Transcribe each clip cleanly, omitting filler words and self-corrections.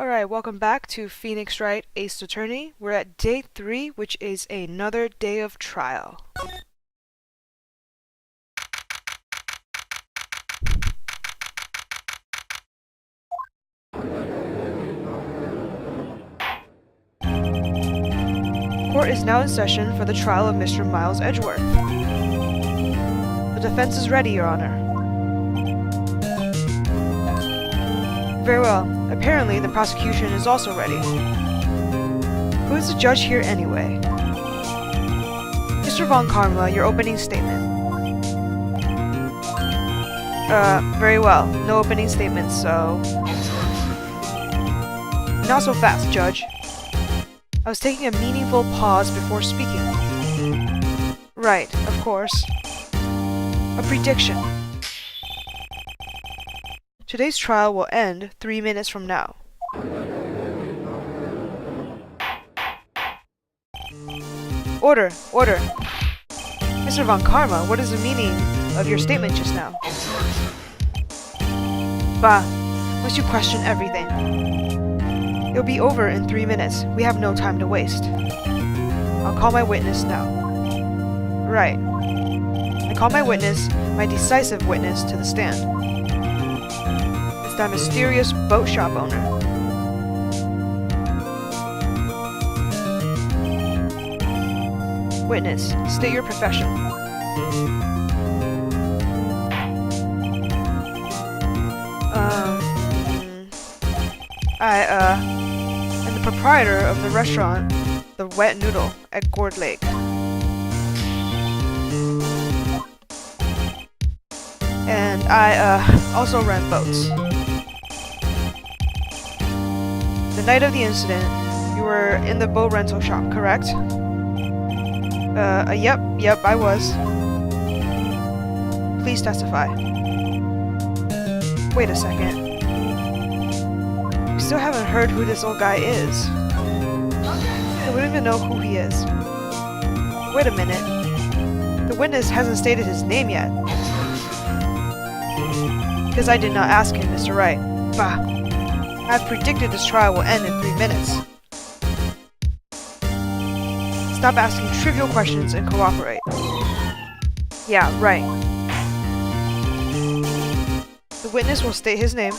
Alright, welcome back to Phoenix Wright Ace Attorney. We're at day 3, which is another day of trial. Court is now in session for the trial of Mr. Miles Edgeworth. The defense is ready, Your Honor. Very well. Apparently, the prosecution is also ready. Who is the judge here anyway? Mr. Von Karma, your opening statement. Very well. No opening statement, so... Not so fast, Judge. I was taking a meaningful pause before speaking. Right, of course. A prediction. Today's trial will end 3 minutes from now. Order! Order! Mr. Von Karma, what is the meaning of your statement just now? Bah! Must you question everything? It'll be over in 3 minutes. We have no time to waste. I'll call my witness now. Right. I call my witness, my decisive witness, to the stand. It's that mysterious boat shop owner. Witness, state your profession. I am the proprietor of the restaurant, The Wet Noodle, at Gourd Lake. And I, also rent boats. The night of the incident, you were in the boat rental shop, correct? Yep, I was. Please testify. Wait a second. We still haven't heard who this old guy is. We don't even know who he is. Wait a minute. The witness hasn't stated his name yet. Because I did not ask him, Mr. Wright. Bah. I've predicted this trial will end in 3 minutes. Stop asking trivial questions and cooperate. Yeah, right. The witness will state his name.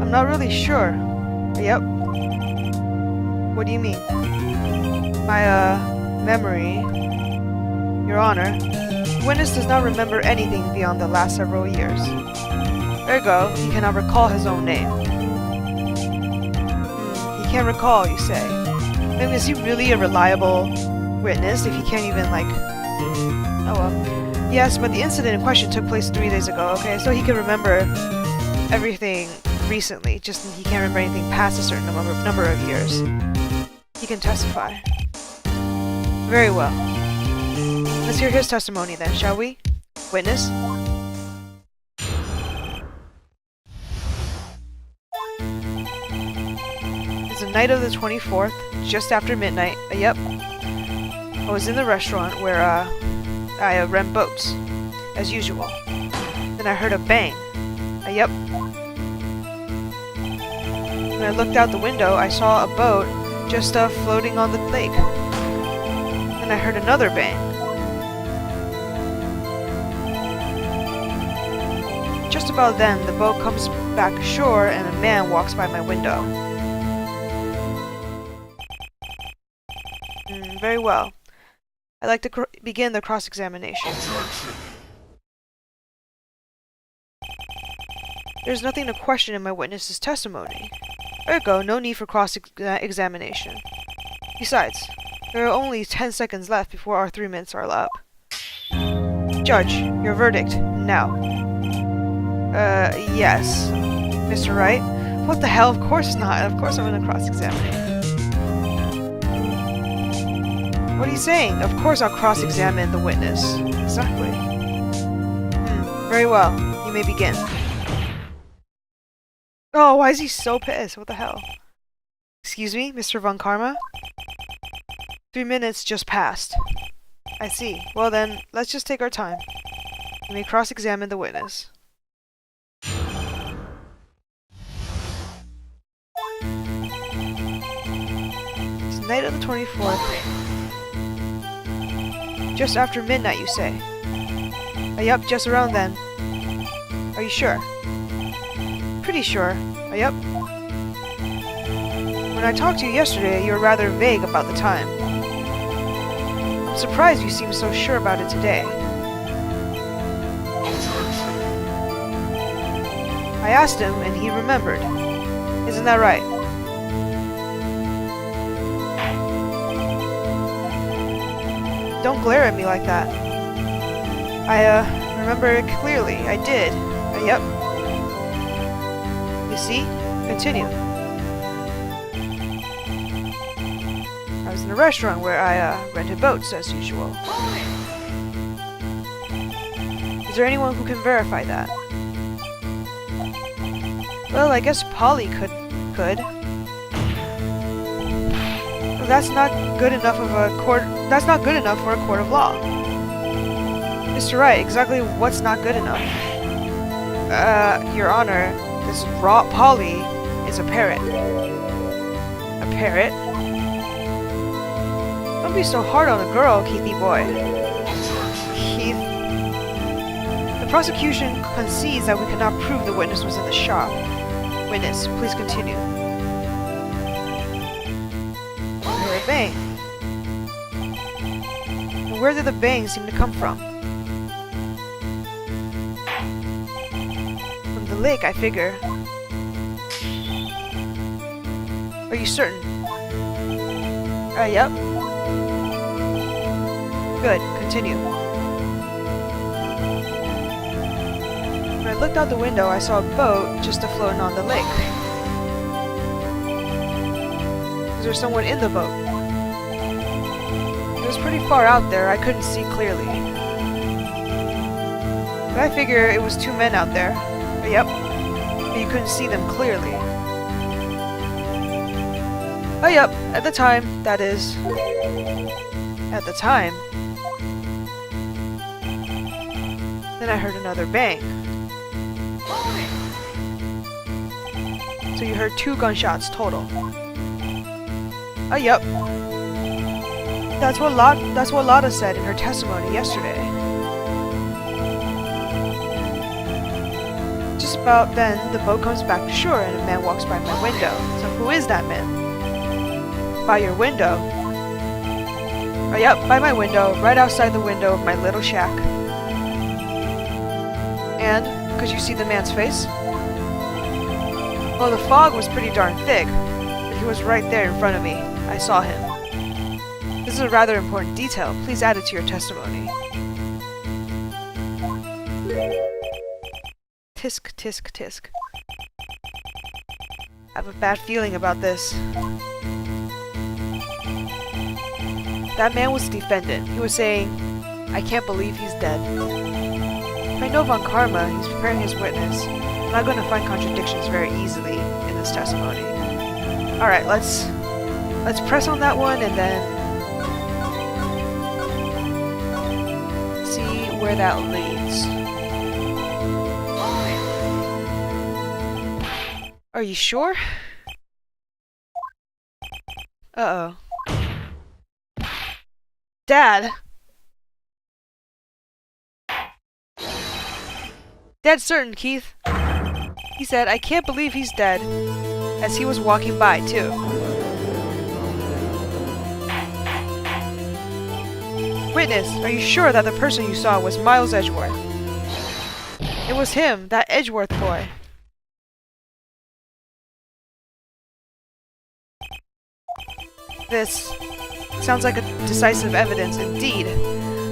I'm not really sure. Yep. What do you mean? My, memory... Your Honor, the witness does not remember anything beyond the last several years. Ergo, he cannot recall his own name. He can't recall, you say. I mean, is he really a reliable witness if he can't even, like... Oh well. Yes, but the incident in question took place 3 days ago, okay? So he can remember everything recently, just he can't remember anything past a certain number of years. He can testify. Very well. Let's hear his testimony then, shall we? Witness? It's the night of the 24th, just after midnight. Yep. I was in the restaurant where, I rent boats, as usual. Then I heard a bang. Yep. When I looked out the window, I saw a boat just floating on the lake. Then I heard another bang. Just about then, the boat comes back ashore and a man walks by my window. Very well. I'd like to begin the cross-examination. There's nothing to question in my witness's testimony. Ergo, no need for cross-examination. Besides, there are only 10 seconds left before our 3 minutes are up. Judge, your verdict, now. Yes. Mr. Wright? What the hell? Of course not. Of course I'm gonna cross-examine. What are you saying? Of course I'll cross-examine the witness. Exactly. Very well. You may begin. Oh, why is he so pissed? What the hell? Excuse me, Mr. Von Karma? 3 minutes just passed. I see. Well then, let's just take our time. We may cross-examine the witness. It's night of the 24th. Just after midnight, you say? Yup, just around then. Are you sure? Pretty sure. Yup. When I talked to you yesterday, you were rather vague about the time. I'm surprised you seem so sure about it today. I asked him, and he remembered. Isn't that right? Don't glare at me like that. I remember it clearly. I did. Yep. You see? Continue. I was in a restaurant where I rented boats as usual. Is there anyone who can verify that? Well, I guess Polly could. Well, that's not good enough for a court of law. Mr. Wright, exactly what's not good enough? Your Honor, this Polly is a parrot. A parrot? Don't be so hard on a girl, Keithy boy. Keith. The prosecution concedes that we cannot prove the witness was in the shop. Witness, please continue. I heard a bang. And where did the bang seem to come from? From the lake, I figure. Are you certain? Yep. Good, continue. When I looked out the window, I saw a boat just afloat on the lake. Was there someone in the boat? It was pretty far out there, I couldn't see clearly. But I figure it was two men out there. Yep. But you couldn't see them clearly. Oh yep, at the time, that is. At the time. Then I heard another bang. So you heard 2 gunshots total. Oh yep. That's what Lotta said in her testimony yesterday. Just about then, the boat comes back to shore and a man walks by my window. So who is that man? By your window? Oh yep, by my window, right outside the window of my little shack. And, could you see the man's face? Well, the fog was pretty darn thick, but he was right there in front of me. I saw him. This is a rather important detail. Please add it to your testimony. Tisk, tisk, tisk. I have a bad feeling about this. That man was the defendant. He was saying, I can't believe he's dead. If I know Von Karma, he's preparing his witness. I'm not going to find contradictions very easily in this testimony. Alright, let's press on that one and then see where that leads. Are you sure? Uh-oh. Dad! Dead certain, Keith. He said, I can't believe he's dead, as he was walking by, too. Witness, are you sure that the person you saw was Miles Edgeworth? It was him, that Edgeworth boy. This sounds like a decisive evidence indeed.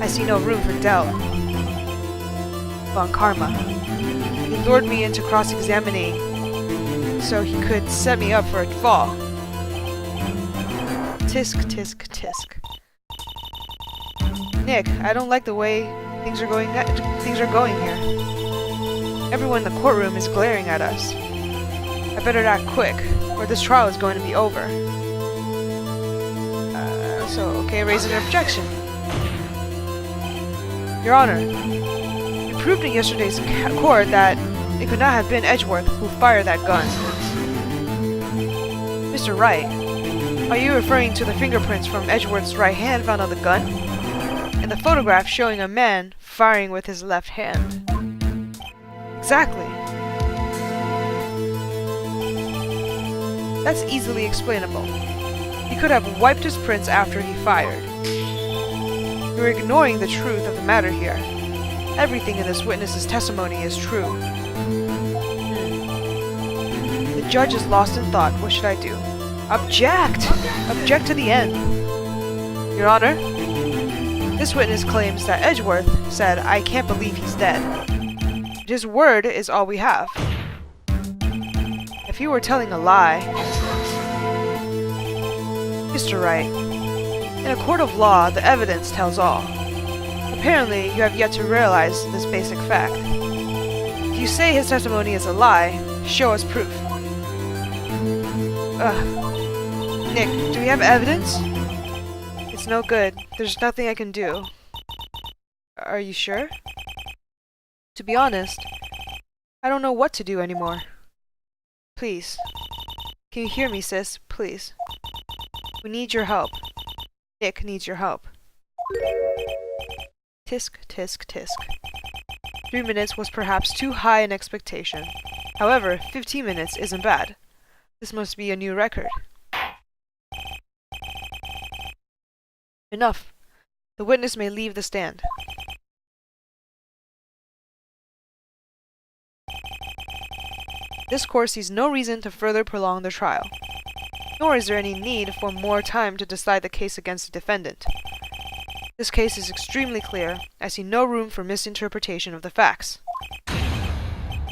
I see no room for doubt. Von Karma. He lured me into cross-examining so he could set me up for a fall. Tisk, tisk, tisk. Nick, I don't like the way things are going here. Everyone in the courtroom is glaring at us. I better act quick, or this trial is going to be over. So, okay, raise an objection. Your Honor, you proved in yesterday's court that it could not have been Edgeworth who fired that gun. Mr. Wright, are you referring to the fingerprints from Edgeworth's right hand found on the gun? And the photograph showing a man firing with his left hand? Exactly. That's easily explainable. He could have wiped his prints after he fired. You're ignoring the truth of the matter here. Everything in this witness's testimony is true. The judge is lost in thought. What should I do? Object! Object to the end. Your Honor, this witness claims that Edgeworth said, "I can't believe he's dead." His word is all we have. If he were telling a lie... Mr. Wright, in a court of law, the evidence tells all. Apparently, you have yet to realize this basic fact. If you say his testimony is a lie, show us proof. Nick, do we have evidence? It's no good. There's nothing I can do. Are you sure? To be honest, I don't know what to do anymore. Please. Can you hear me, sis? Please. We need your help. Nick needs your help. Tisk, tisk, tisk. 3 minutes was perhaps too high an expectation. However, 15 minutes isn't bad. This must be a new record. Enough. The witness may leave the stand. This court sees no reason to further prolong the trial, nor is there any need for more time to decide the case against the defendant. This case is extremely clear. I see no room for misinterpretation of the facts.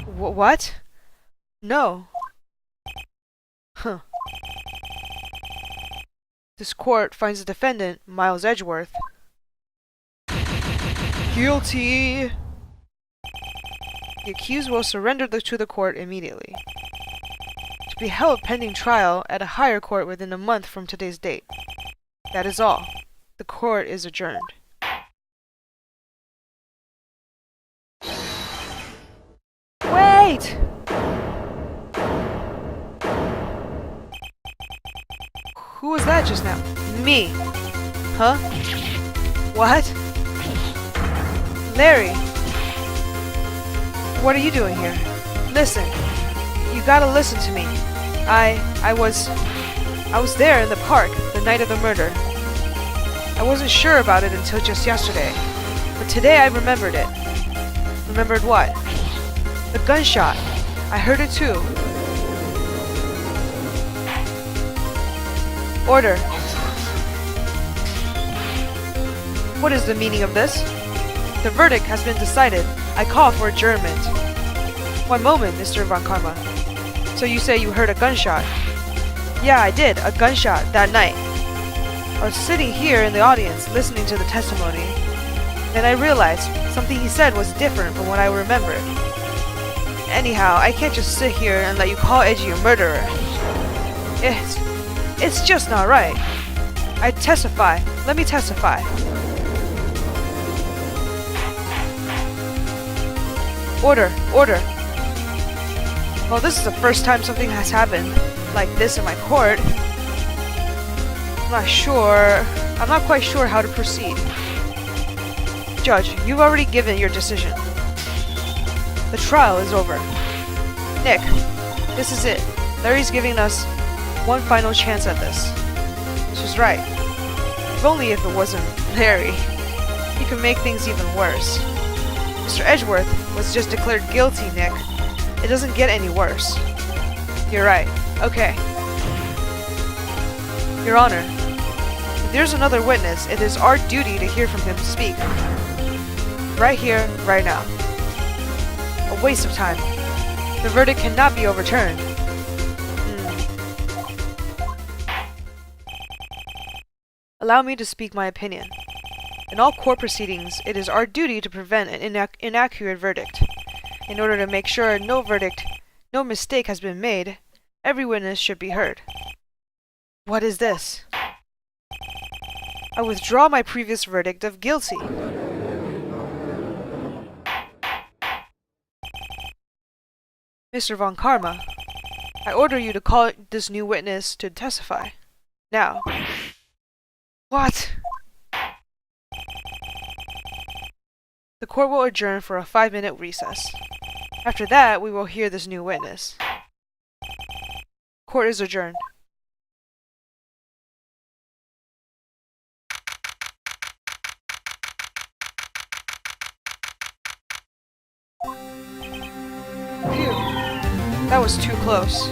What? No. Huh. This court finds the defendant, Miles Edgeworth, guilty. The accused will surrender to the court immediately, to be held pending trial at a higher court within a month from today's date. That is all. The court is adjourned. Wait! Who was that just now? Me. Huh? What? Larry. What are you doing here? Listen. You gotta listen to me. I was there in the park the night of the murder. I wasn't sure about it until just yesterday. But today I remembered it. Remembered what? The gunshot. I heard it too. Order. What is the meaning of this? The verdict has been decided. I call for adjournment. One moment, Mr. Von Karma. So you say you heard a gunshot? Yeah, I did. A gunshot that night. I was sitting here in the audience listening to the testimony. Then I realized something he said was different from what I remembered. Anyhow, I can't just sit here and let you call Edgey a murderer. It's just not right. I testify. Let me testify. Order. Order. Well, this is the first time something has happened like this in my court. I'm not quite sure how to proceed. Judge, you've already given your decision. The trial is over. Nick, this is it. Larry's giving us one final chance at this. Which is right. If only if it wasn't Larry. He could make things even worse. Mr. Edgeworth was just declared guilty, Nick. It doesn't get any worse. You're right. Okay. Your Honor, if there's another witness, it is our duty to hear from him speak. Right here, right now. A waste of time. The verdict cannot be overturned. Allow me to speak my opinion. In all court proceedings, it is our duty to prevent an inaccurate verdict. In order to make sure no mistake has been made, every witness should be heard. What is this? I withdraw my previous verdict of guilty. Mr. Von Karma, I order you to call this new witness to testify. Now. What? The court will adjourn for a 5-minute recess. After that, we will hear this new witness. Court is adjourned. Phew. That was too close.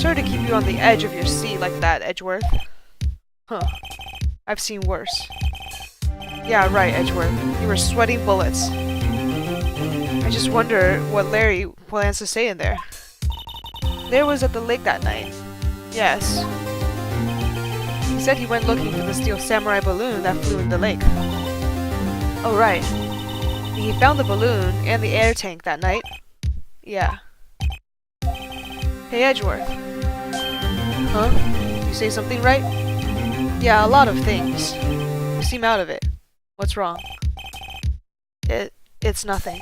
Sorry to keep you on the edge of your seat like that, Edgeworth. Huh. I've seen worse. Yeah, right, Edgeworth. You were sweating bullets. I just wonder what Larry plans to say in there. Larry was at the lake that night. Yes. He said he went looking for the steel samurai balloon that flew in the lake. Oh, right. He found the balloon and the air tank that night. Yeah. Hey, Edgeworth. Huh? You say something right? Yeah, a lot of things. You seem out of it. What's wrong? It's nothing.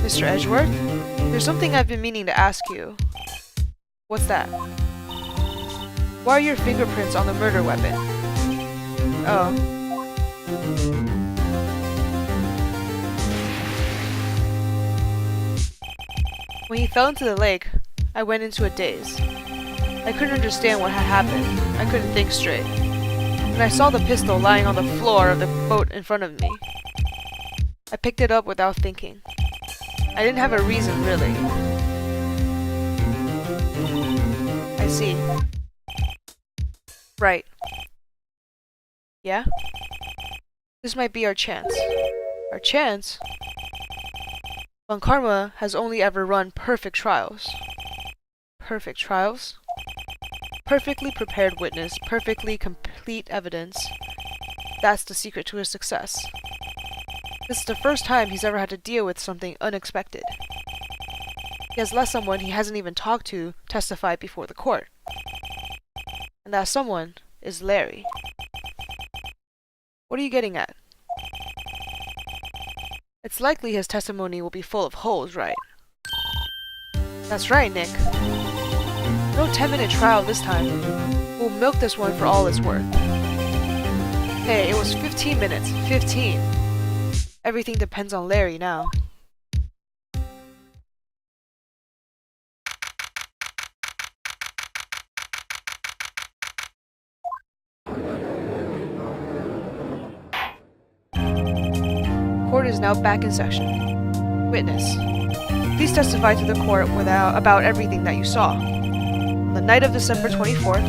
Mr. Edgeworth? There's something I've been meaning to ask you. What's that? Why are your fingerprints on the murder weapon? Oh. When he fell into the lake, I went into a daze. I couldn't understand what had happened. I couldn't think straight. And I saw the pistol lying on the floor of the boat in front of me. I picked it up without thinking. I didn't have a reason, really. I see. Right. Yeah? This might be our chance. Our chance? Von Karma has only ever run perfect trials. Perfect trials? Perfectly prepared witness, perfectly complete evidence. That's the secret to his success. This is the first time he's ever had to deal with something unexpected. He has let someone he hasn't even talked to testify before the court. And that someone is Larry. What are you getting at? It's likely his testimony will be full of holes, right? That's right, Nick. No 10-minute trial this time. We'll milk this one for all it's worth. Hey, it was 15 minutes. 15. Everything depends on Larry now. Court is now back in session. Witness. Please testify to the court about everything that you saw. On the night of December 24th.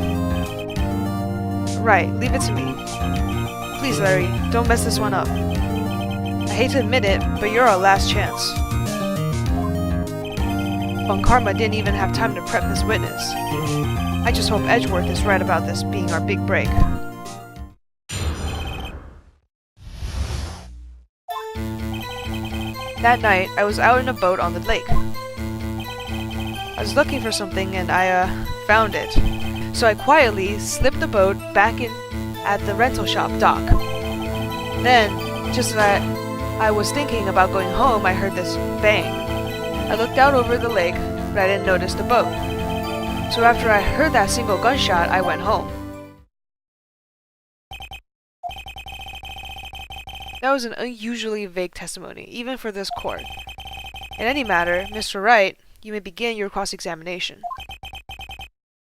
Right, leave it to me. Please, Larry, don't mess this one up. I hate to admit it, but you're our last chance. Von Karma didn't even have time to prep this witness. I just hope Edgeworth is right about this being our big break. That night, I was out in a boat on the lake. I was looking for something and I found it. So I quietly slipped the boat back in at the rental shop dock. Then, just as I was thinking about going home, I heard this bang. I looked out over the lake, but I didn't notice the boat. So after I heard that single gunshot, I went home. That was an unusually vague testimony, even for this court. In any matter, Mr. Wright, you may begin your cross-examination.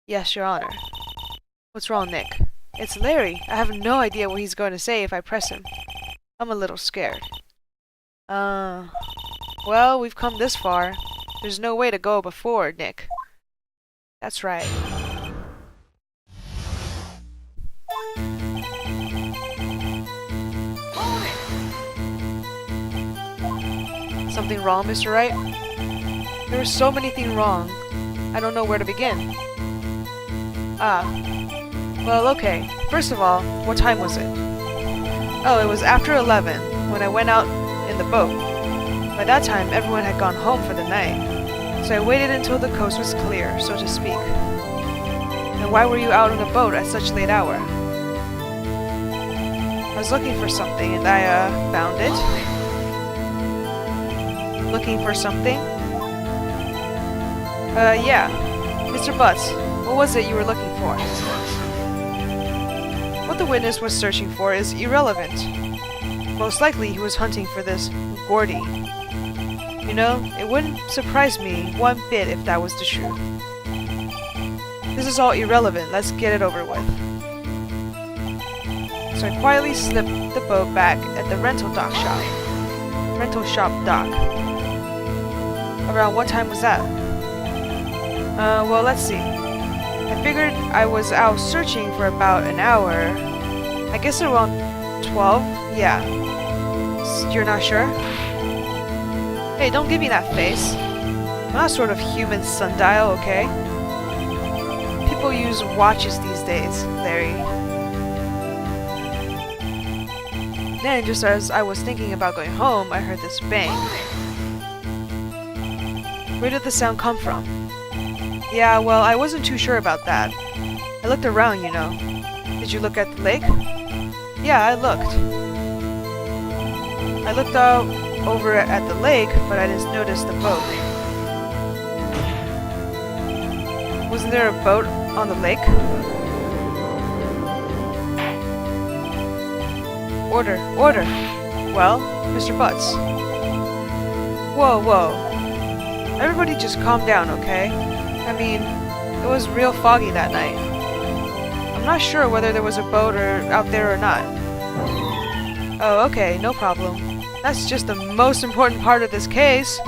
Yes, Your Honor. What's wrong, Nick? It's Larry. I have no idea what he's going to say if I press him. I'm a little scared. Well, we've come this far. There's no way to go before, Nick. That's right. Something wrong, Mr. Wright? There were so many things wrong. I don't know where to begin. Well, okay. First of all, what time was it? Oh, it was after 11, when I went out in the boat. By that time, everyone had gone home for the night. So I waited until the coast was clear, so to speak. And why were you out on a boat at such late hour? I was looking for something, and I, found it. Looking for something? Yeah. Mr. Butts, what was it you were looking for? What the witness was searching for is irrelevant. Most likely he was hunting for this Gordy. You know, it wouldn't surprise me one bit if that was the truth. This is all irrelevant, let's get it over with. So I quietly slipped the boat back at the rental shop dock. Around what time was that? Well, let's see. I figured I was out searching for about an hour. I guess around 12? Yeah. You're not sure? Hey, don't give me that face. I'm not sort of human sundial, okay? People use watches these days, Larry. Then, just as I was thinking about going home, I heard this bang. Where did the sound come from? Yeah, well, I wasn't too sure about that. I looked around, you know. Did you look at the lake? Yeah, I looked. I looked out over at the lake, but I didn't notice the boat. Wasn't there a boat on the lake? Order, order! Well, Mr. Butts. Whoa, whoa. Everybody just calm down, okay? I mean, it was real foggy that night. I'm not sure whether there was a boat out there or not. Oh, okay, no problem. That's just the most important part of this case.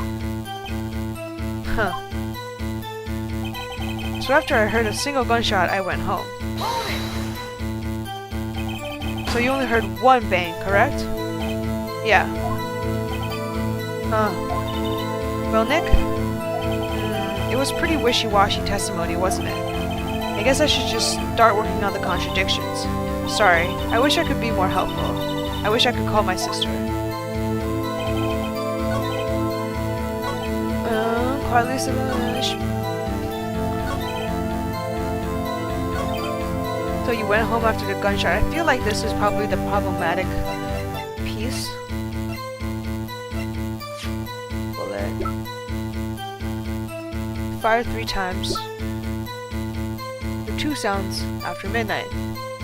Huh. So after I heard a single gunshot, I went home. So you only heard one bang, correct? Yeah. Huh. Well, Nick? It was pretty wishy-washy testimony, wasn't it? I guess I should just start working on the contradictions. Sorry, I wish I could be more helpful. I wish I could call my sister. So you went home after the gunshot. I feel like this is probably the problematic piece. Bullet. Fired 3 times. The 2 sounds after midnight.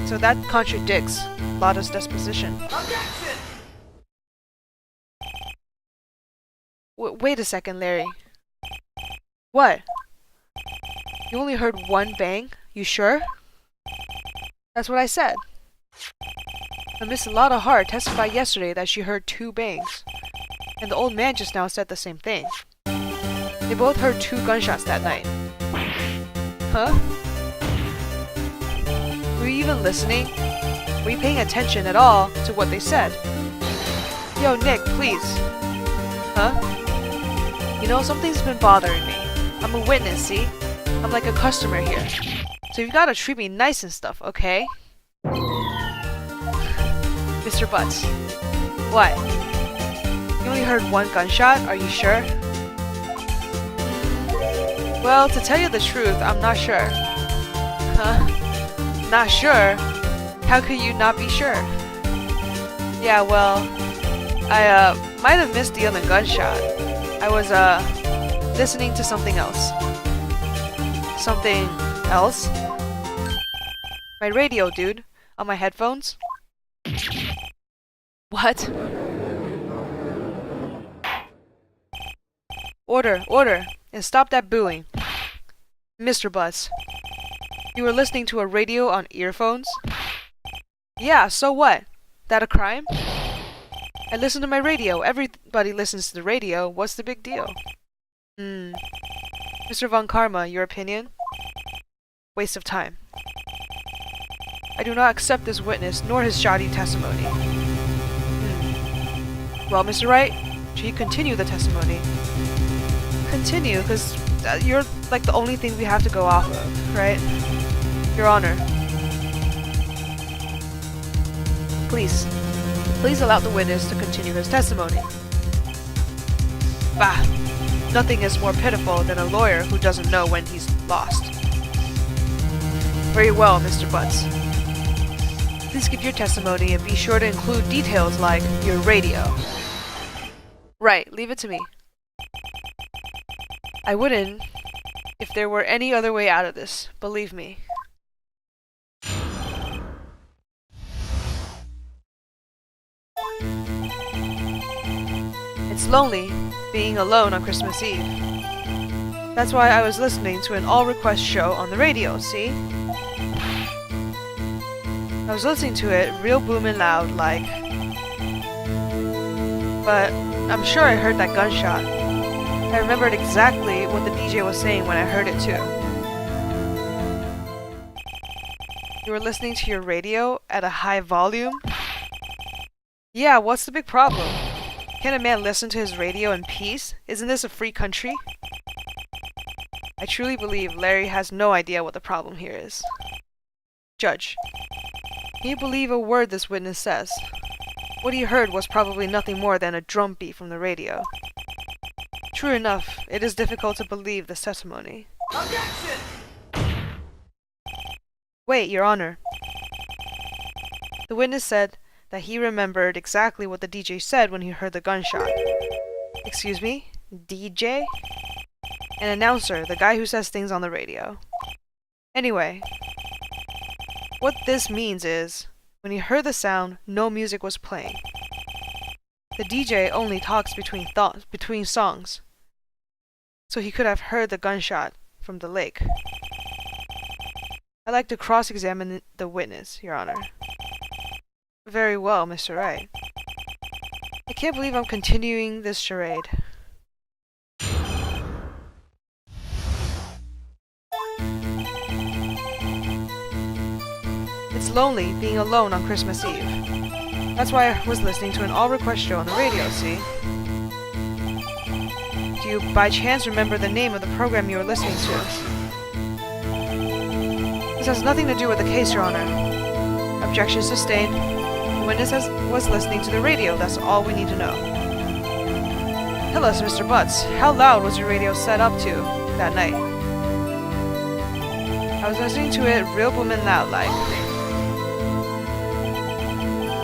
So that contradicts Lotta's disposition. Wait a second, Larry. What? You only heard one bang? You sure? That's what I said. And Miss Lotta Hart testified yesterday that she heard 2 bangs. And the old man just now said the same thing. They both heard 2 gunshots that night. Huh? Were you even listening? Were you paying attention at all to what they said? Yo, Nick, please. Huh? You know, something's been bothering me. I'm a witness, see? I'm like a customer here. So you've gotta treat me nice and stuff, okay? Mr. Butts. What? You only heard 1 gunshot? Are you sure? Well, to tell you the truth, I'm not sure. Huh? Not sure? How could you not be sure? Yeah, well, I might have missed the other gunshot. I was listening to something else. Something else? My radio, dude. On my headphones. What? Order, order, and stop that booing. Mr. Butts, you were listening to a radio on earphones? Yeah, so what? That a crime? I listen to my radio. Everybody listens to the radio. What's the big deal? Mr. Von Karma, your opinion? Waste of time. I do not accept this witness, nor his shoddy testimony. Well, Mr. Wright, should you continue the testimony? Continue, because you're like the only thing we have to go off of, right? Your Honor. Please allow the witness to continue his testimony. Bah! Nothing is more pitiful than a lawyer who doesn't know when he's lost. Very well, Mr. Butts. Please give your testimony and be sure to include details like your radio. Right, leave it to me. I wouldn't if there were any other way out of this, believe me. It's lonely being alone on Christmas Eve. That's why I was listening to an all-request show on the radio, see? I was listening to it real booming loud, like... But I'm sure I heard that gunshot. I remembered exactly what the DJ was saying when I heard it too. You were listening to your radio at a high volume? Yeah, what's the big problem? Can a man listen to his radio in peace? Isn't this a free country? I truly believe Larry has no idea what the problem here is. Judge, can you believe a word this witness says? What he heard was probably nothing more than a drum beat from the radio. True enough, it is difficult to believe this testimony. Objection! Wait, Your Honor. The witness said that he remembered exactly what the DJ said when he heard the gunshot. Excuse me? DJ? An announcer, the guy who says things on the radio. Anyway, what this means is, when he heard the sound, no music was playing. The DJ only talks between songs, so he could have heard the gunshot from the lake. I'd like to cross-examine the witness, Your Honor. Very well, Mr. Wright. I can't believe I'm continuing this charade. It's lonely being alone on Christmas Eve. That's why I was listening to an all-request show on the radio, see? Do you by chance remember the name of the program you were listening to? This has nothing to do with the case, Your Honor. Objection sustained. The witness was listening to the radio, that's all we need to know. Tell us, Mr. Butts, how loud was your radio set up to that night? I was listening to it real booming loud like.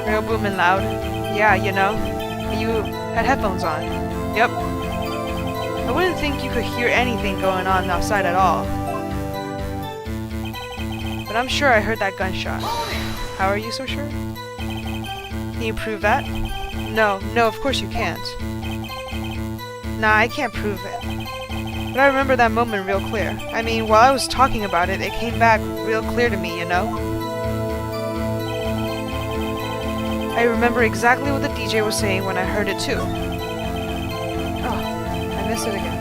Real booming loud? Yeah, you know. You had headphones on. Yep. I wouldn't think you could hear anything going on outside at all. But I'm sure I heard that gunshot. How are you so sure? Can you prove that? No, of course you can't. Nah, I can't prove it. But I remember that moment real clear. I mean, while I was talking about it, it came back real clear to me, you know? I remember exactly what the DJ was saying when I heard it too. Oh, I missed it again.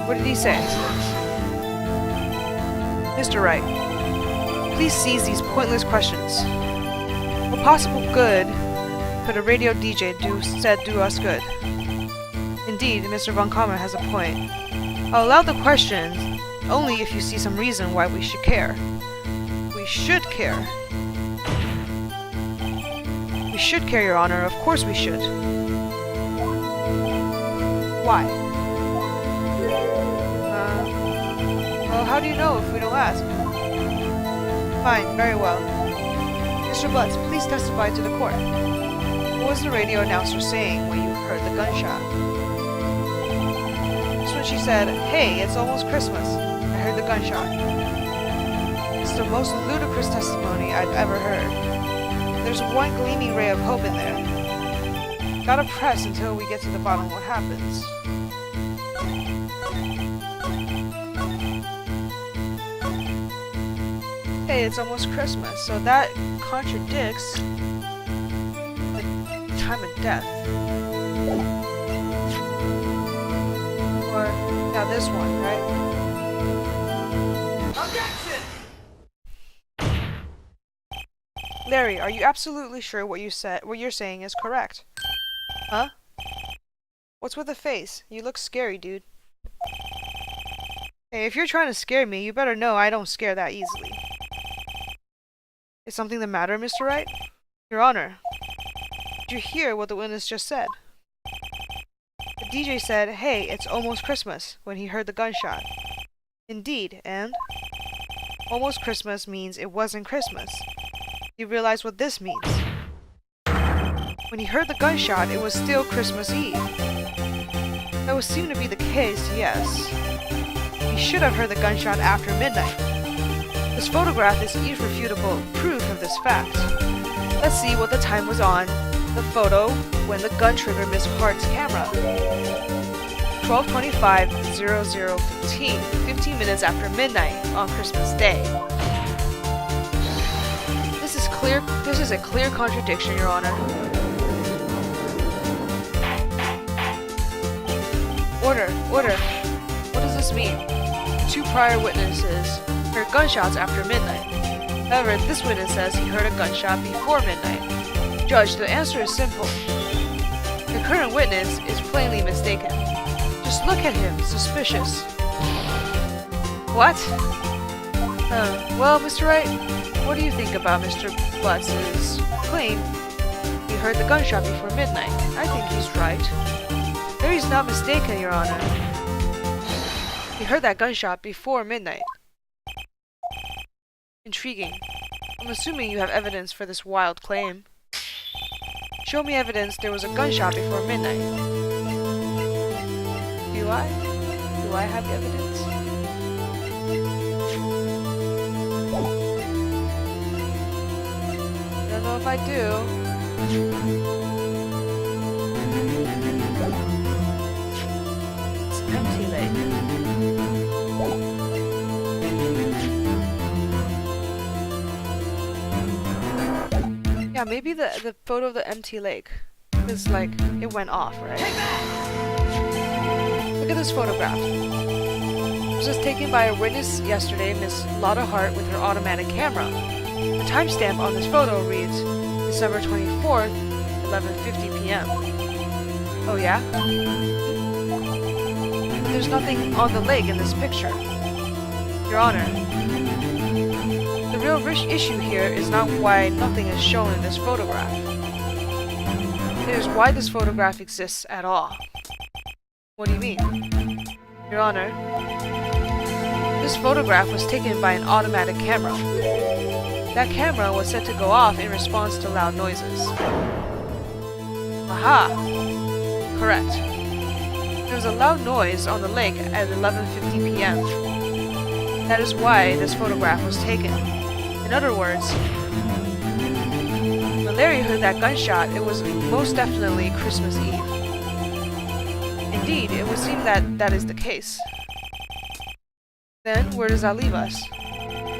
What did he say? Mr. Wright, please cease these pointless questions. What possible good could a radio DJ do us good? Indeed, Mr. Von Kammer has a point. I'll allow the questions only if you see some reason why we should care. We should care. We should care, Your Honor. Of course we should. Why? Well, how do you know if we don't ask? Fine, very well. Mr. Butts, please testify to the court. What was the radio announcer saying when you heard the gunshot? Just when she said, "Hey, it's almost Christmas," I heard the gunshot. It's the most ludicrous testimony I've ever heard. There's one gleaming ray of hope in there. Gotta press until we get to the bottom of what happens. Hey, it's almost Christmas, so that contradicts the time of death. Or, now this one, right? Objection! Larry, are you absolutely sure what you're saying is correct? Huh? What's with the face? You look scary, dude. Hey, if you're trying to scare me, you better know I don't scare that easily. Is something the matter, Mr. Wright? Your Honor, did you hear what the witness just said? The DJ said, "Hey, it's almost Christmas," when he heard the gunshot. Indeed, and? Almost Christmas means it wasn't Christmas. You realize what this means. When he heard the gunshot, it was still Christmas Eve. That would seem to be the case, yes. He should have heard the gunshot after midnight. This photograph is irrefutable proof of this fact. Let's see what the time was on the photo when the gun trigger missed Hart's camera. 12:25:00:15, 15 minutes after midnight on Christmas Day. This is a clear contradiction, Your Honor. Order. What does this mean? Two prior witnesses heard gunshots after midnight. However, this witness says he heard a gunshot before midnight. Judge, the answer is simple. The current witness is plainly mistaken. Just look at him, suspicious. What? Well, Mr. Wright, what do you think about Mr. Butz's claim he heard the gunshot before midnight? I think he's right. Larry's not mistaken, Your Honor. He heard that gunshot before midnight. Intriguing. I'm assuming you have evidence for this wild claim. Show me evidence there was a gunshot before midnight. Do I? Do I have evidence? I don't know if I do. It's an empty lake. Yeah, maybe the photo of the empty lake is like, it went off, right? Look at this photograph. It was just taken by a witness yesterday, Miss Lotta Hart, with her automatic camera. The timestamp on this photo reads December 24th, 11:50 p.m. Oh yeah? There's nothing on the lake in this picture. Your Honor, the real issue here is not why nothing is shown in this photograph. It is why this photograph exists at all. What do you mean? Your Honor, this photograph was taken by an automatic camera. That camera was set to go off in response to loud noises. Aha! Correct. There was a loud noise on the lake at 11:50 p.m. That is why this photograph was taken. In other words, when Larry heard that gunshot, it was most definitely Christmas Eve. Indeed, it would seem that that is the case. Then, where does that leave us?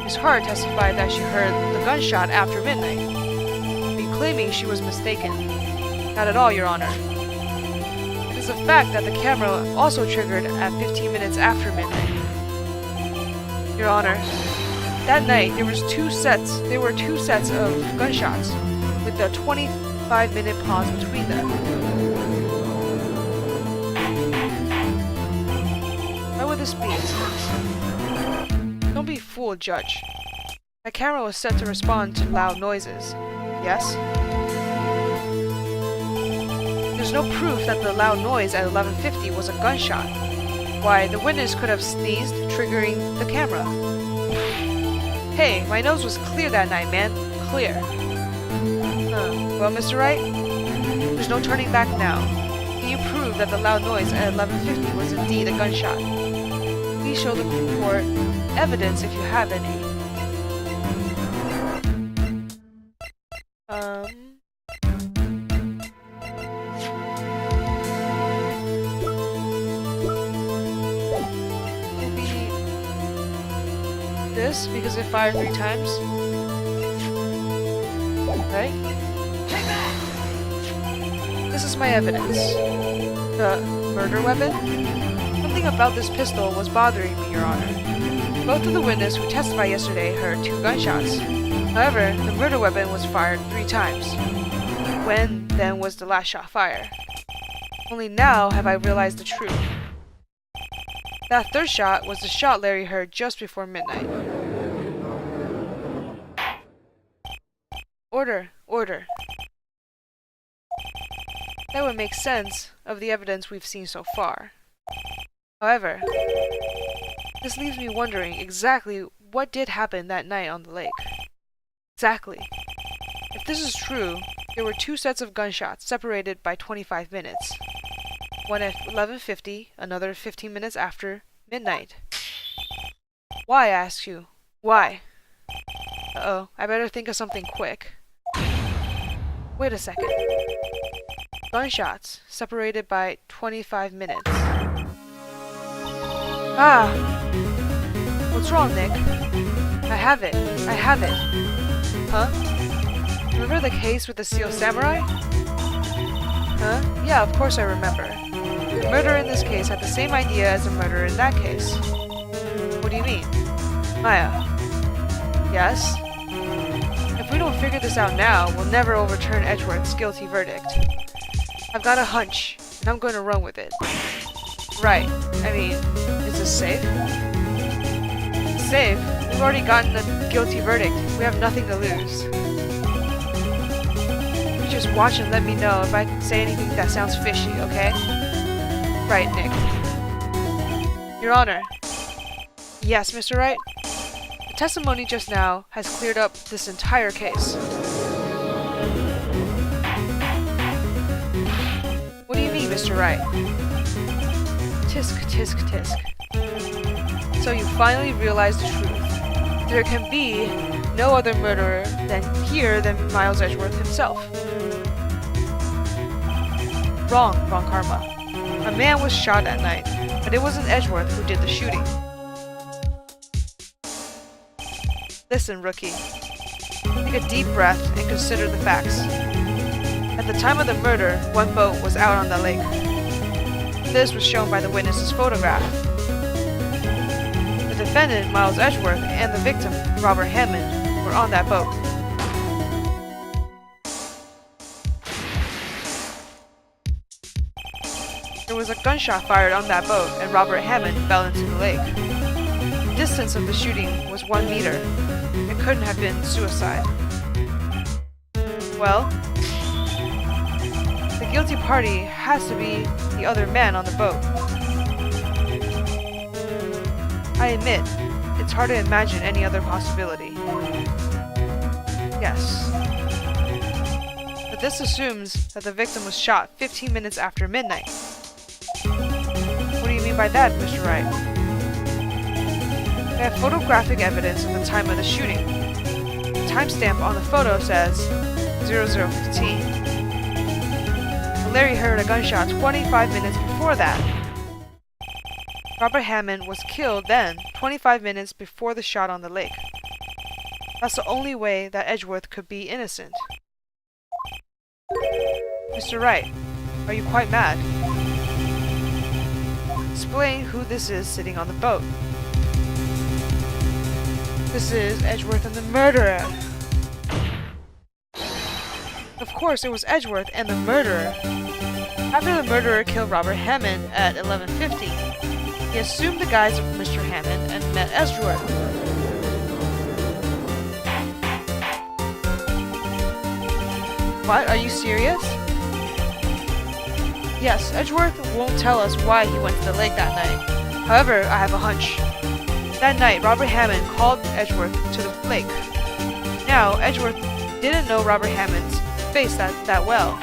Miss Hart testified that she heard the gunshot after midnight. Are you claiming she was mistaken? Not at all, Your Honor. It is a fact that the camera also triggered at 15 minutes after midnight. Your Honor, that night there were two sets of gunshots, with a 25-minute pause between them. Why would this be? Don't be fooled, Judge. That camera was set to respond to loud noises. Yes? There's no proof that the loud noise at 11:50 was a gunshot. Why, the witness could have sneezed, triggering the camera. Hey, my nose was clear that night, man. Clear. Well, Mr. Wright, there's no turning back now. Can you prove that the loud noise at 11:50 was indeed a gunshot? Please show the court evidence if you have any. Maybe this, because it fired 3 times. Right? This is my evidence. The murder weapon? Something about this pistol was bothering me, Your Honor. Both of the witnesses who testified yesterday heard 2 gunshots. However, the murder weapon was fired 3 times. When, then, was the last shot fired? Only now have I realized the truth. That 3rd shot was the shot Larry heard just before midnight. Order. That would make sense of the evidence we've seen so far. However, this leaves me wondering exactly what did happen that night on the lake? Exactly. If this is true, there were 2 sets of gunshots separated by 25 minutes. One at 11:50, another 15 minutes after midnight. Why, I ask you? Why? Uh-oh, I better think of something quick. Wait a second. Gunshots, separated by 25 minutes. Ah! What's wrong, Nick? I have it. I have it. Huh? Remember the case with the Steel Samurai? Huh? Yeah, of course I remember. The murderer in this case had the same idea as the murderer in that case. What do you mean? Maya. Yes? If we don't figure this out now, we'll never overturn Edgeworth's guilty verdict. I've got a hunch, and I'm going to run with it. Right. I mean, is this safe? Safe? We've already gotten a guilty verdict. We have nothing to lose. You just watch and let me know if I say anything that sounds fishy, okay? Right, Nick. Your Honor. Yes, Mr. Wright? The testimony just now has cleared up this entire case. What do you mean, Mr. Wright? Tisk, tisk, tisk. So you finally realized the truth. There can be no other murderer than Miles Edgeworth himself. Wrong, Von Karma. A man was shot that night, but it wasn't Edgeworth who did the shooting. Listen, rookie. Take a deep breath and consider the facts. At the time of the murder, one boat was out on the lake. This was shown by the witness's photograph. The defendant, Miles Edgeworth, and the victim, Robert Hammond, were on that boat. There was a gunshot fired on that boat, and Robert Hammond fell into the lake. The distance of the shooting was 1 meter. It couldn't have been suicide. Well, the guilty party has to be the other man on the boat. I admit, it's hard to imagine any other possibility. Yes. But this assumes that the victim was shot 15 minutes after midnight. What do you mean by that, Mr. Wright? We have photographic evidence of the time of the shooting. The timestamp on the photo says 00:15. Larry heard a gunshot 25 minutes before that. Robert Hammond was killed then, 25 minutes before the shot on the lake. That's the only way that Edgeworth could be innocent. Mr. Wright, are you quite mad? Explain who this is sitting on the boat. This is Edgeworth and the murderer. Of course, it was Edgeworth and the murderer. After the murderer killed Robert Hammond at 11:50, he assumed the guise of Mr. Hammond and met Edgeworth. What? Are you serious? Yes, Edgeworth won't tell us why he went to the lake that night. However, I have a hunch. That night, Robert Hammond called Edgeworth to the lake. Now, Edgeworth didn't know Robert Hammond's face that well.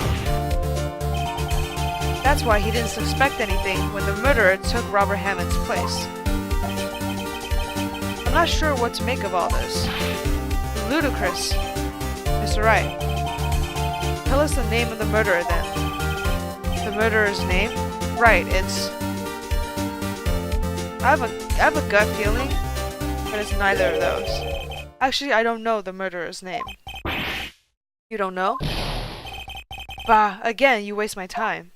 That's why he didn't suspect anything when the murderer took Robert Hammond's place. I'm not sure what to make of all this. It's ludicrous. Mr. Wright, tell us the name of the murderer then. The murderer's name? Right, it's... I have a gut feeling, but it's neither of those. Actually, I don't know the murderer's name. You don't know? Bah, again, you waste my time.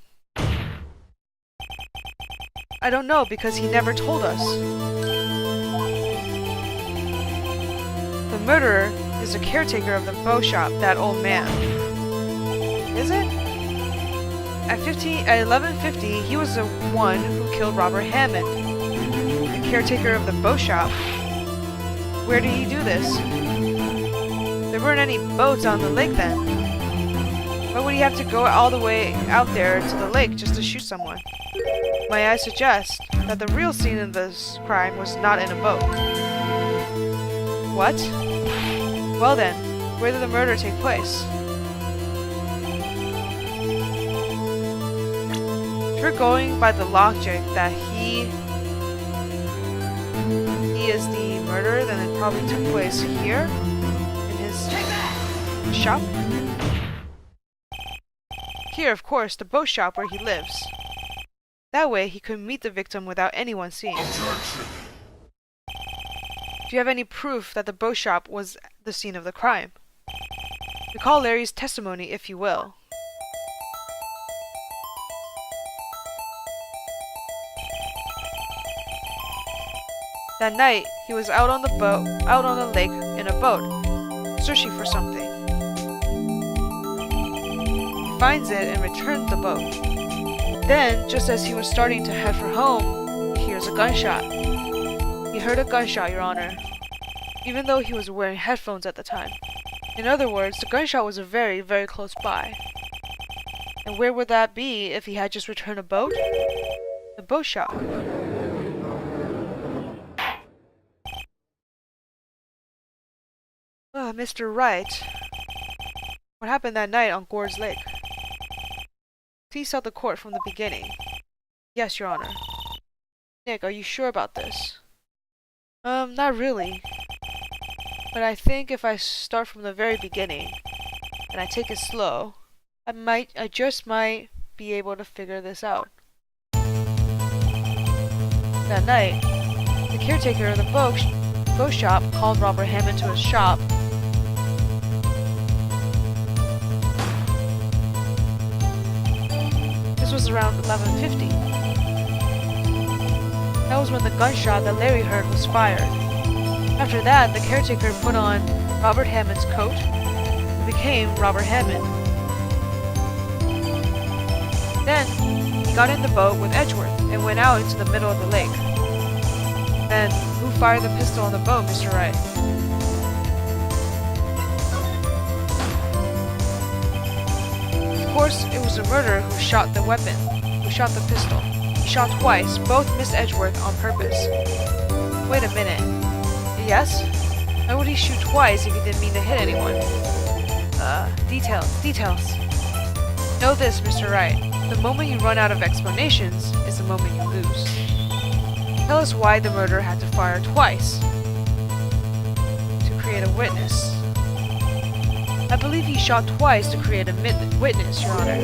I don't know because he never told us. The murderer is the caretaker of the bow shop, that old man. Is it? At 11:50, he was the one who killed Robert Hammond. The caretaker of the bow shop. Where did he do this? There weren't any boats on the lake then. Why would he have to go all the way out there to the lake just to shoot someone? May I suggest that the real scene of this crime was not in a boat. What? Well then, where did the murder take place? If you're going by the logic that he is the murderer, then it probably took place here, in his shop. Here, of course, the boat shop where he lives. That way, he could meet the victim without anyone seeing. Do you have any proof that the boat shop was the scene of the crime? Recall Larry's testimony, if you will. That night, he was out on the lake in a boat, searching for something. He finds it and returns the boat. Then, just as he was starting to head for home, he hears a gunshot. He heard a gunshot, Your Honor, even though he was wearing headphones at the time. In other words, the gunshot was very, very close by. And where would that be if he had just returned a boat? The boat shop. Mr. Wright, what happened that night on Gord's Lake? Please tell the court from the beginning. Yes, Your Honor. Nick, are you sure about this? Not really. But I think if I start from the very beginning, and I take it slow, I just might be able to figure this out. That night, the caretaker of the boat shop called Robert Hammond to his shop. This was around 11:50. That was when the gunshot that Larry heard was fired. After that, the caretaker put on Robert Hammond's coat and became Robert Hammond. Then, he got in the boat with Edgeworth and went out into the middle of the lake. Then, who fired the pistol on the boat, Mr. Wright? Of course, it was the murderer who shot the weapon, who shot the pistol. He shot twice, both missed Edgeworth on purpose. Wait a minute. Yes? Why would he shoot twice if he didn't mean to hit anyone? Details. Know this, Mr. Wright. The moment you run out of explanations is the moment you lose. Tell us why the murderer had to fire twice. To create a witness. I believe he shot twice to create a witness, Your Honor.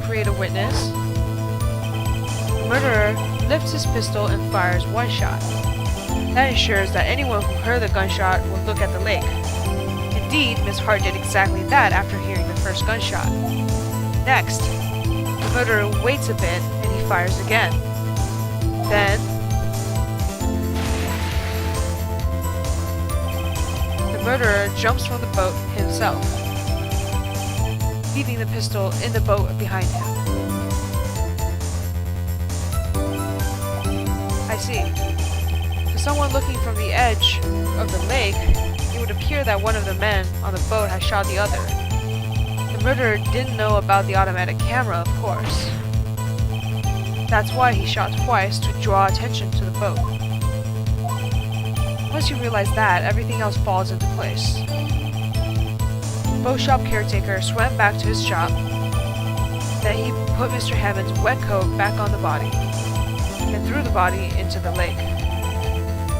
Create a witness? The murderer lifts his pistol and fires one shot. That ensures that anyone who heard the gunshot will look at the lake. Indeed, Miss Hart did exactly that after hearing the first gunshot. Next, the murderer waits a bit and he fires again. Then, the murderer jumps from the boat himself, leaving the pistol in the boat behind him. I see. To someone looking from the edge of the lake, it would appear that one of the men on the boat has shot the other. The murderer didn't know about the automatic camera, of course. That's why he shot twice, to draw attention to the boat. Once you realize that, everything else falls into place. The boat shop caretaker swam back to his shop. Then he put Mr. Hammond's wet coat back on the body, and threw the body into the lake.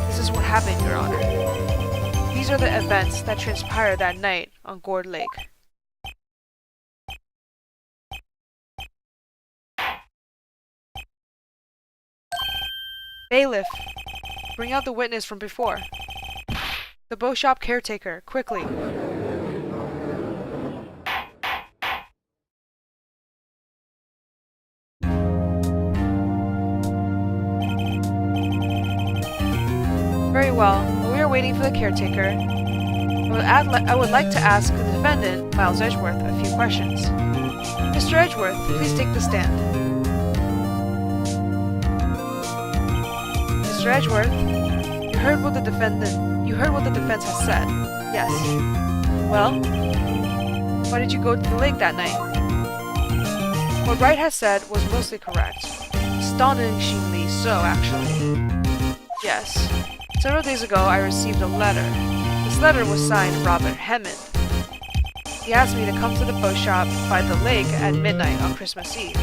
This is what happened, Your Honor. These are the events that transpired that night on Gord Lake. Bailiff, bring out the witness from before. The boat shop caretaker, quickly. Very well. While we are waiting for the caretaker, I would like to ask the defendant, Miles Edgeworth, a few questions. Mr. Edgeworth, please take the stand. Mr. Edgeworth, you heard what the defense has said. Yes. Well, why did you go to the lake that night? What Wright has said was mostly correct. Astonishingly so, actually. Yes. Several days ago, I received a letter. This letter was signed Robert Hammond. He asked me to come to the boat shop by the lake at midnight on Christmas Eve.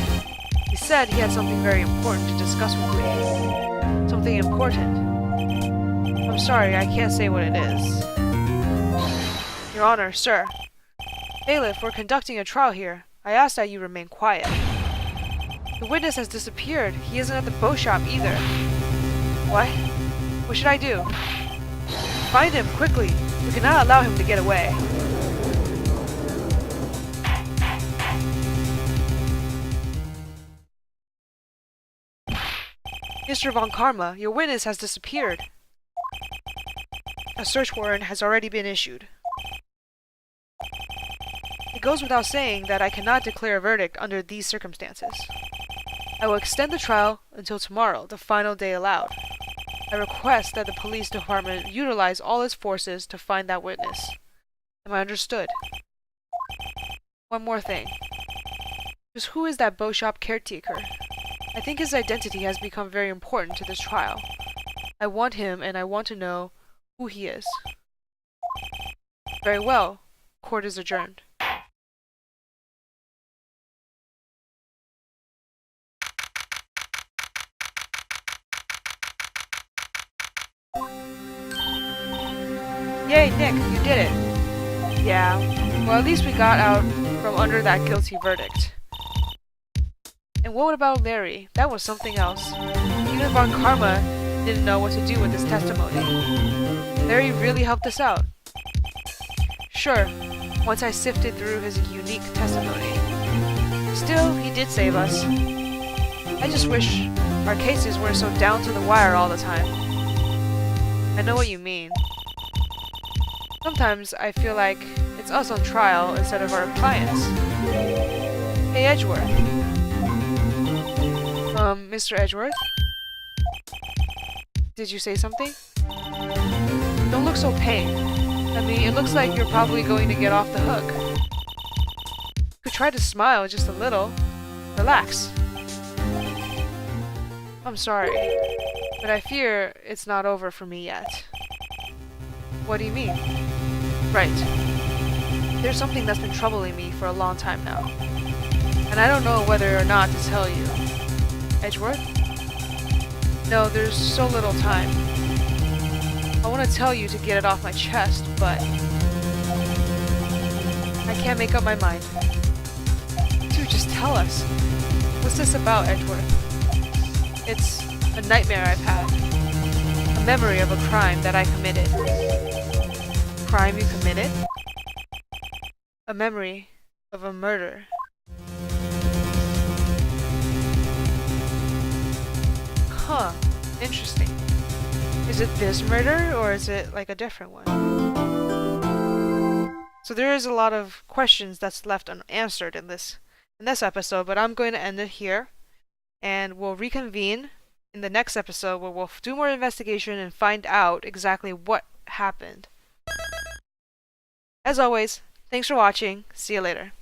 He said he had something very important to discuss with me. Something important. I'm sorry, I can't say what it is. Your Honor, sir. Bailiff, we're conducting a trial here. I ask that you remain quiet. The witness has disappeared. He isn't at the boat shop either. What? What should I do? Find him, quickly. We cannot allow him to get away. Mr. Von Karma, your witness has disappeared. A search warrant has already been issued. It goes without saying that I cannot declare a verdict under these circumstances. I will extend the trial until tomorrow, the final day allowed. I request that the police department utilize all its forces to find that witness. Am I understood? One more thing. Just who is that boat shop caretaker? I think his identity has become very important to this trial. I want him, and I want to know who he is. Very well. Court is adjourned. Yay, Nick, you did it. Yeah, well at least we got out from under that guilty verdict. And what about Larry? That was something else. Even Von Karma didn't know what to do with his testimony. Larry really helped us out. Sure, once I sifted through his unique testimony. Still, he did save us. I just wish our cases weren't so down to the wire all the time. I know what you mean. Sometimes I feel like it's us on trial instead of our clients. Hey, Edgeworth. Mr. Edgeworth? Did you say something? Don't look so pained. I mean, it looks like you're probably going to get off the hook. You could try to smile just a little. Relax. I'm sorry, but I fear it's not over for me yet. What do you mean? Right. There's something that's been troubling me for a long time now. And I don't know whether or not to tell you. Edgeworth? No, there's so little time. I want to tell you to get it off my chest, but I can't make up my mind. Dude, just tell us. What's this about, Edgeworth? It's a nightmare I've had. A memory of a crime that I committed. Crime you committed? A memory of a murder. Huh, interesting. Is it this murder, or is it like a different one? So there is a lot of questions that's left unanswered in this episode, but I'm going to end it here, and we'll reconvene in the next episode where we'll do more investigation and find out exactly what happened. As always, thanks for watching. See you later.